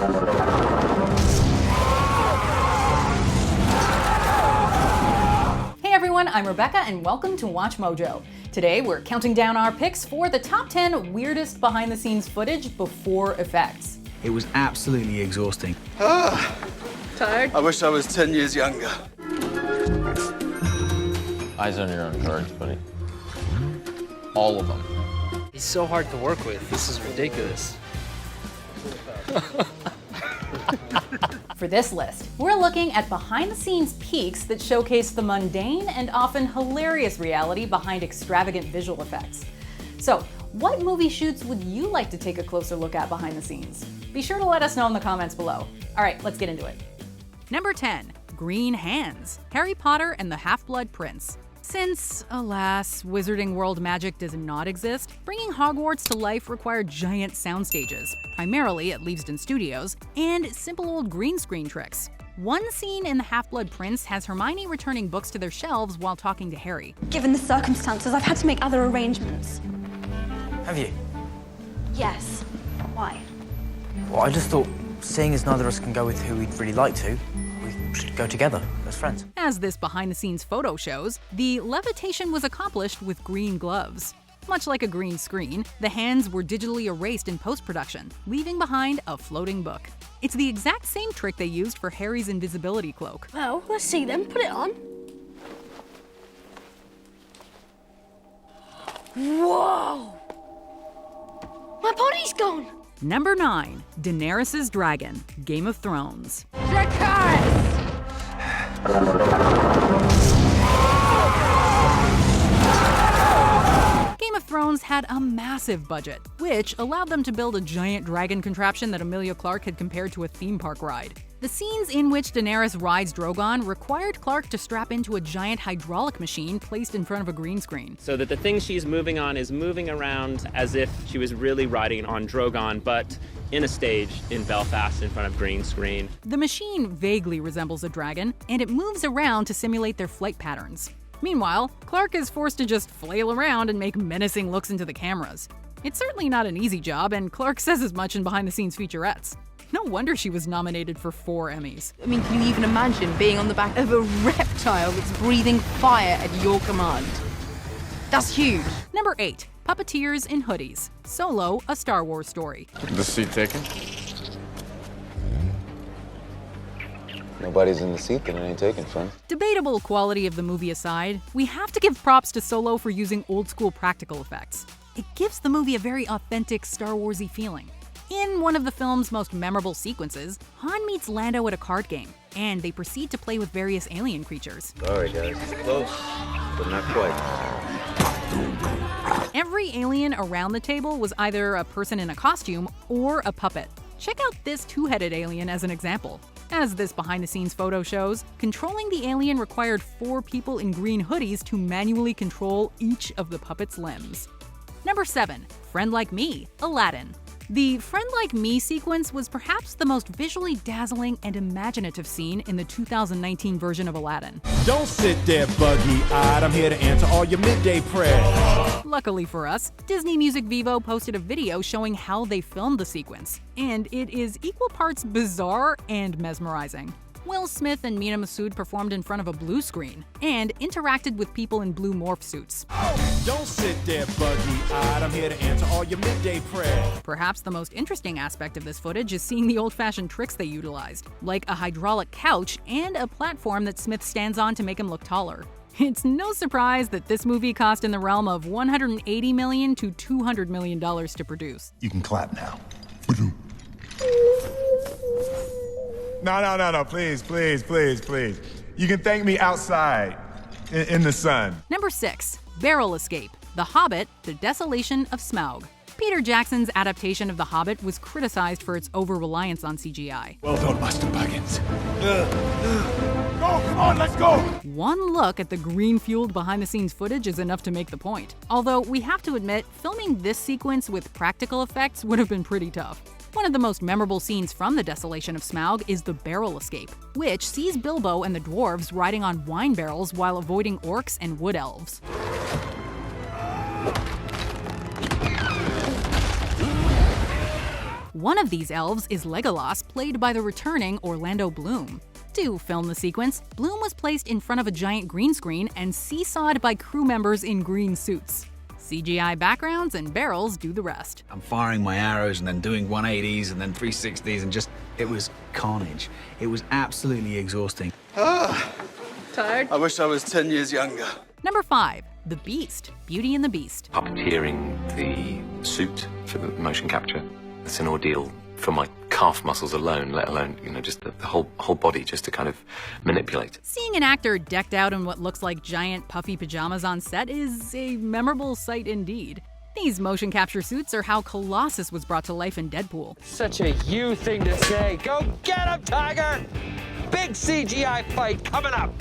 Hey everyone, I'm Rebecca and welcome to Watch Mojo. Today we're counting down our picks for the top 10 weirdest behind-the-scenes footage before effects. It was absolutely exhausting. Tired? I wish I was 10 years younger. Eyes on your own cards, buddy. All of them. He's so hard to work with. This is ridiculous. For this list, we're looking at behind-the-scenes peeks that showcase the mundane and often hilarious reality behind extravagant visual effects. So, what movie shoots would you like to take a closer look at behind the scenes? Be sure to let us know in the comments below. All right, let's get into it. Number 10. Green Hands, Harry Potter and the Half-Blood Prince. Since, alas, Wizarding World magic does not exist, bringing Hogwarts to life required giant sound stages, primarily at Leavesden Studios, and simple old green screen tricks. One scene in The Half-Blood Prince has Hermione returning books to their shelves while talking to Harry. Given the circumstances, I've had to make other arrangements. Have you? Yes. Why? Well, I just thought, seeing as neither of us can go with who we'd really like to, we should go together as friends. As this behind-the-scenes photo shows, the levitation was accomplished with green gloves. Much like a green screen, the hands were digitally erased in post-production, leaving behind a floating book. It's the exact same trick they used for Harry's invisibility cloak. Well, let's see then. Put it on. Whoa! My body's gone! Number 9. Daenerys' Dragon, Game of Thrones. Dracarys! Game of Thrones had a massive budget, which allowed them to build a giant dragon contraption that Emilia Clarke had compared to a theme park ride. The scenes in which Daenerys rides Drogon required Clarke to strap into a giant hydraulic machine placed in front of a green screen. So that the thing she's moving on is moving around as if she was really riding on Drogon, but in a stage in Belfast in front of green screen. The machine vaguely resembles a dragon, and it moves around to simulate their flight patterns. Meanwhile, Clarke is forced to just flail around and make menacing looks into the cameras. It's certainly not an easy job, and Clarke says as much in behind-the-scenes featurettes. No wonder she was nominated for 4 Emmys. I mean, can you even imagine being on the back of a reptile that's breathing fire at your command? That's huge. Number 8. Puppeteers in Hoodies, Solo, a Star Wars story. The seat taken? Nobody's in the seat that it ain't taken from. Debatable quality of the movie aside, we have to give props to Solo for using old-school practical effects. It gives the movie a very authentic Star Wars-y feeling. In one of the film's most memorable sequences, Han meets Lando at a card game, and they proceed to play with various alien creatures. Sorry, guys. Close, but not quite. Every alien around the table was either a person in a costume or a puppet. Check out this two-headed alien as an example. As this behind-the-scenes photo shows, controlling the alien required 4 people in green hoodies to manually control each of the puppet's limbs. Number 7. Friend Like Me, Aladdin. The Friend Like Me sequence was perhaps the most visually dazzling and imaginative scene in the 2019 version of Aladdin. Don't sit there buggy-eyed, I'm here to answer all your midday prayers. Luckily for us, Disney Music Vivo posted a video showing how they filmed the sequence, and it is equal parts bizarre and mesmerizing. Will Smith and Mina Massoud performed in front of a blue screen and interacted with people in blue morph suits. Don't sit there buggy-eyed, I'm here to answer all your midday prayers. Perhaps the most interesting aspect of this footage is seeing the old-fashioned tricks they utilized, like a hydraulic couch and a platform that Smith stands on to make him look taller. It's no surprise that this movie cost in the realm of $180 million to $200 million to produce. You can clap now. No, please. You can thank me outside, in the sun. Number 6. Barrel Escape, The Hobbit, The Desolation of Smaug. Peter Jackson's adaptation of The Hobbit was criticized for its over-reliance on CGI. Well done, Master Baggins. Go, come on, let's go! One look at the green-fueled behind-the-scenes footage is enough to make the point. Although, we have to admit, filming this sequence with practical effects would have been pretty tough. One of the most memorable scenes from The Desolation of Smaug is the barrel escape, which sees Bilbo and the dwarves riding on wine barrels while avoiding orcs and wood elves. One of these elves is Legolas, played by the returning Orlando Bloom. To film the sequence, Bloom was placed in front of a giant green screen and seesawed by crew members in green suits. CGI backgrounds and barrels do the rest. I'm firing my arrows and then doing 180s and then 360s and it was carnage. It was absolutely exhausting. Tired? I wish I was 10 years younger. Number 5. The Beast, Beauty and the Beast. Puppeteering the suit for the motion capture, it's an ordeal for my calf muscles alone, let alone, just the whole body just to kind of manipulate. Seeing an actor decked out in what looks like giant puffy pajamas on set is a memorable sight indeed. These motion capture suits are how Colossus was brought to life in Deadpool. Such a you thing to say. Go get him, Tiger! Big CGI fight coming up!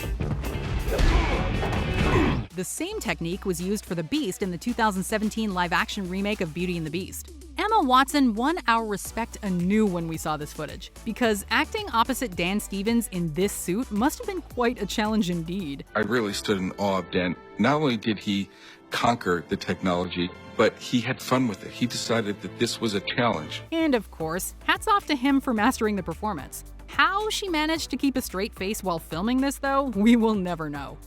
The same technique was used for the Beast in the 2017 live-action remake of Beauty and the Beast. Emma Watson won our respect anew when we saw this footage, because acting opposite Dan Stevens in this suit must have been quite a challenge indeed. I really stood in awe of Dan. Not only did he conquer the technology, but he had fun with it. He decided that this was a challenge. And of course, hats off to him for mastering the performance. How she managed to keep a straight face while filming this, though, we will never know.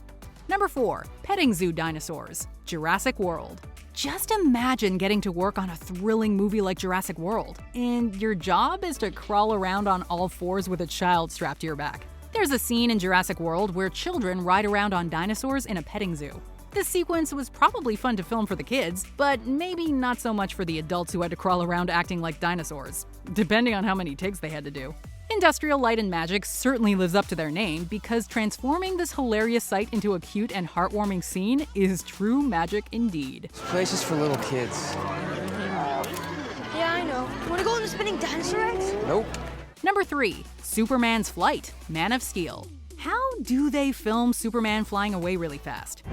Number 4. Petting Zoo Dinosaurs, Jurassic World. Just imagine getting to work on a thrilling movie like Jurassic World, and your job is to crawl around on all fours with a child strapped to your back. There's a scene in Jurassic World where children ride around on dinosaurs in a petting zoo. This sequence was probably fun to film for the kids, but maybe not so much for the adults who had to crawl around acting like dinosaurs, depending on how many takes they had to do. Industrial Light and Magic certainly lives up to their name, because transforming this hilarious sight into a cute and heartwarming scene is true magic indeed. This place is for little kids. Yeah, I know. Wanna go on the spinning dinosaur eggs? Nope. Number 3. Superman's Flight, Man of Steel. How do they film Superman flying away really fast?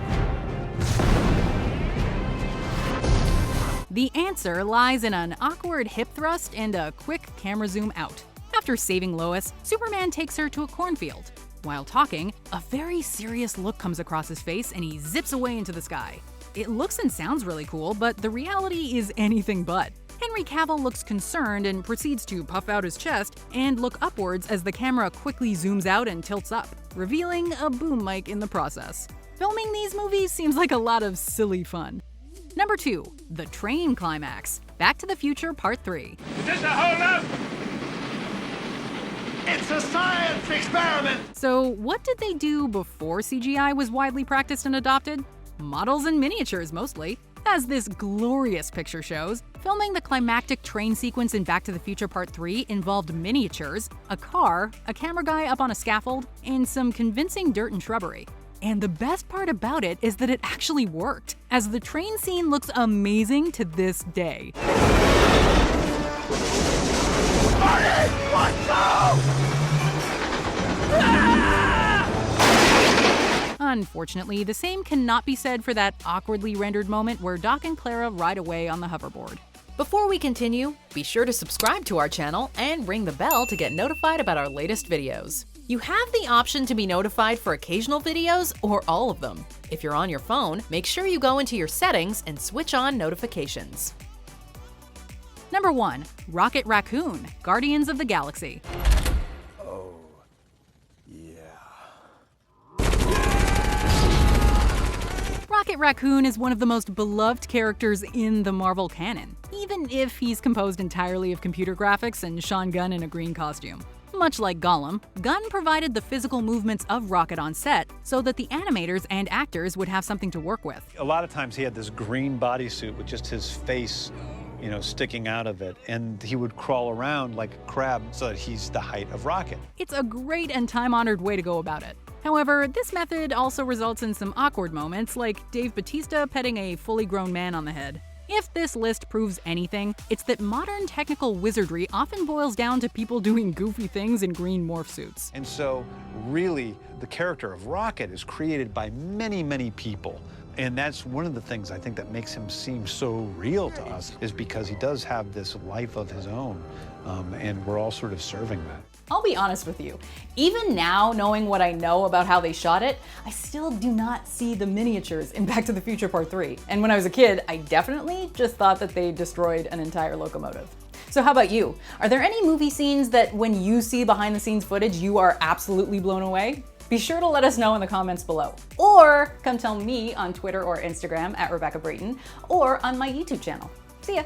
The answer lies in an awkward hip thrust and a quick camera zoom out. After saving Lois, Superman takes her to a cornfield. While talking, a very serious look comes across his face and he zips away into the sky. It looks and sounds really cool, but the reality is anything but. Henry Cavill looks concerned and proceeds to puff out his chest and look upwards as the camera quickly zooms out and tilts up, revealing a boom mic in the process. Filming these movies seems like a lot of silly fun. Number 2. The Train Climax, Back to the Future Part 3. Is this a hold-up? It's a science experiment! So what did they do before CGI was widely practiced and adopted? Models and miniatures mostly. As this glorious picture shows, filming the climactic train sequence in Back to the Future Part 3 involved miniatures, a car, a camera guy up on a scaffold, and some convincing dirt and shrubbery. And the best part about it is that it actually worked, as the train scene looks amazing to this day. Unfortunately, the same cannot be said for that awkwardly rendered moment where Doc and Clara ride away on the hoverboard. Before we continue, be sure to subscribe to our channel and ring the bell to get notified about our latest videos. You have the option to be notified for occasional videos or all of them. If you're on your phone, make sure you go into your settings and switch on notifications. Number 1. Rocket Raccoon, Guardians of the Galaxy. Oh, yeah. Rocket Raccoon is one of the most beloved characters in the Marvel canon, even if he's composed entirely of computer graphics and Sean Gunn in a green costume. Much like Gollum, Gunn provided the physical movements of Rocket on set so that the animators and actors would have something to work with. A lot of times he had this green bodysuit with just his face, sticking out of it, and he would crawl around like a crab so that he's the height of Rocket. It's a great and time-honored way to go about it. However, this method also results in some awkward moments, like Dave Bautista petting a fully grown man on the head. If this list proves anything, it's that modern technical wizardry often boils down to people doing goofy things in green morph suits. And so, really, the character of Rocket is created by many, many people. And that's one of the things I think that makes him seem so real to us, is because he does have this life of his own, and we're all sort of serving that. I'll be honest with you, even now knowing what I know about how they shot it, I still do not see the miniatures in Back to the Future Part 3. And when I was a kid, I definitely just thought that they destroyed an entire locomotive. So how about you? Are there any movie scenes that when you see behind the scenes footage, you are absolutely blown away? Be sure to let us know in the comments below. Or come tell me on Twitter or Instagram at Rebecca Brayton, or on my YouTube channel. See ya.